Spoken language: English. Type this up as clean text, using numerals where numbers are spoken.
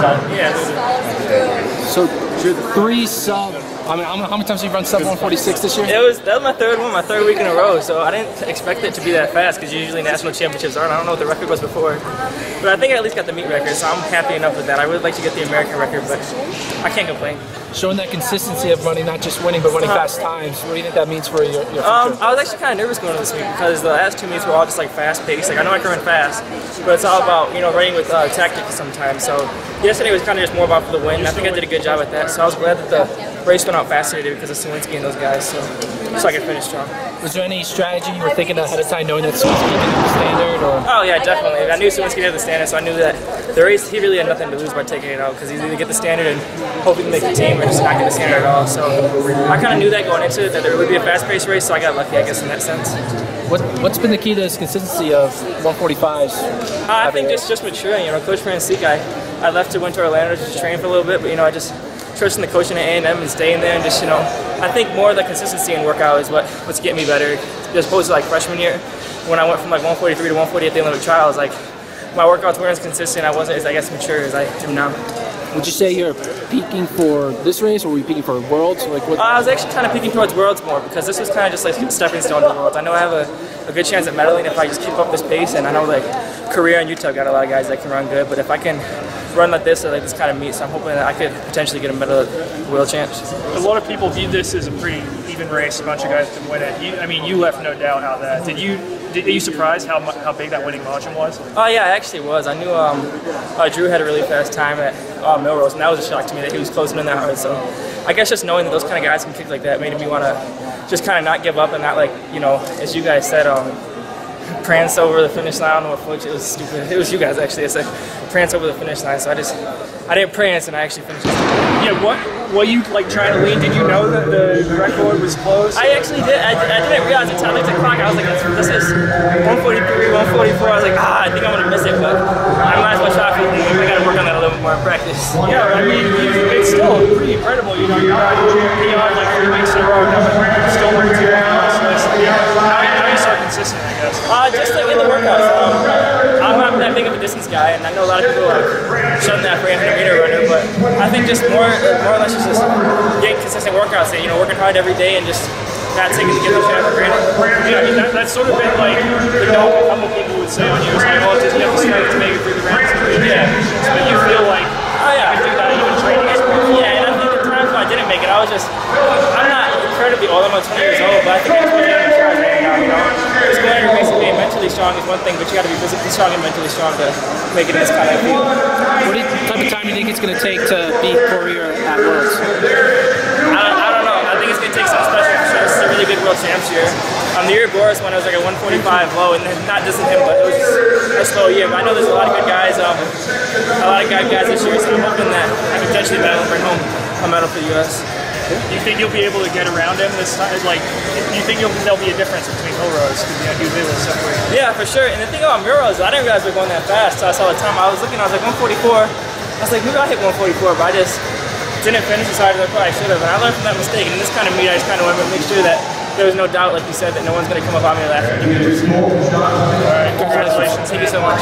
side. Yeah. So you're 3 sub. I mean, how many times have you run sub 146 this year? That was my third one, my third week in a row. So I didn't expect it to be that fast because usually national championships aren't. I don't know what the record was before, but I think I at least got the meet record. So I'm happy enough with that. I would like to get the American record, but I can't complain. Showing that consistency of running, not just winning, but running fast times. What do you think that means for your future? I was actually kind of nervous going to this meet because the last 2 meets were all just like fast paced. Like I know I can run fast, but it's all about running with tactics sometimes. So yesterday was kind of just more about for the win. I think I did a good job at that. So I was glad that the race went out faster today because of Swinsky and those guys. So I could finish strong. Was there any strategy you were thinking ahead of time, knowing that Swinsky didn't have the standard? Or? Oh yeah, definitely. I knew Swinsky didn't have the standard, so I knew that the race he really had nothing to lose by taking it out because he's either get the standard and hope he can make the team, or just not get the standard at all. So I kind of knew that going into it, that there would be a fast-paced race. So I got lucky, I guess, in that sense. What's been the key to this consistency of 145s? I think just maturing. Coach Francique, I left to went to Orlando to train for a little bit, but I just trusting the coaching at A&M and staying there, and just I think more of the consistency in workout is what's getting me better, as opposed to like freshman year when I went from like 143 to 140 at the Olympic trials. Like my workouts weren't as consistent. I wasn't as mature as I am now. Would you say you're peaking for this race, or were you peaking for Worlds? Like what? I was actually kind of peaking towards Worlds more because this was kind of just like a stepping stone to Worlds. I know I have a good chance at medaling if I just keep up this pace, and I know like Korea and Utah got a lot of guys that can run good, but if I can run like this or like this kind of meet, so I'm hoping that I could potentially get a medal at World Champs. A lot of people view this as a pretty even race. A bunch of guys can win it. You left no doubt out that. Are you surprised how big that winning margin was? Oh yeah, I actually was. I knew Drew had a really fast time at Melrose, and that was a shock to me that he was closing in that hard. So I guess just knowing that those kind of guys can kick like that made me want to just kind of not give up and not, like, as you guys said, prance over the finish line. I don't know what, it was stupid. It was you guys actually. I said prance over the finish line. So I didn't prance, and I actually finished. Yeah, what were you like trying to lean? Did you know that the record was close? I actually did. I didn't realize until I looked at the clock. I was like, this is 143, 144. I was like, I think I'm gonna miss it, but I might as well try for it. I gotta work on that a little bit more in practice. Yeah, I mean, it's still pretty incredible. You're not beyond like 3 weeks in a row, still number 2 on this list. How you so consistent, I guess? Just like in the workouts. I'm not that big of a distance guy, and I know a lot of people shun that for 800-meter runner, but I think just more or less just getting consistent workouts and working hard every day and just not taking the given shot for granted. Yeah, I mean that's sort of been like the note a couple people would say on you. It's like, well, just you have the strength to make it through the rounds. Yeah, but you feel like you can do that even training. Yeah, and I think the times when I didn't make it, I'm not incredibly old. I'm 20 years old, but I think I'm pretty mature right now. Just going to basically being mentally strong is one thing, but you got to be physically strong and mentally strong to make it in this kind of field. What type of time do you think it's going to take to beat Poirier at Worlds? I don't know. I think it's going to take something special for sure. This is a really big World Champs year. The year Boris won, it was like a 145 low, and not dissing him, but it was just a slow year. But I know there's a lot of good guys, a lot of good guys this year, so I'm hoping that I can potentially medal and bring home a medal for the U.S. Do you think you'll be able to get around him this time? Like, do you think there'll be a difference between Milrose? Because he was able to separate. Yeah, for sure. And the thing about Milrose, I didn't realize we were going that fast. So I saw the time. I was looking. I was like 144. I was like, maybe I'll hit 144, but I just didn't finish as hard as I probably should have. And I learned from that mistake. And in this kind of meet, I just kind of wanted to make sure that there was no doubt, like you said, that no one's going to come up on me the last 50 meters. All right, congratulations. Thank you so much.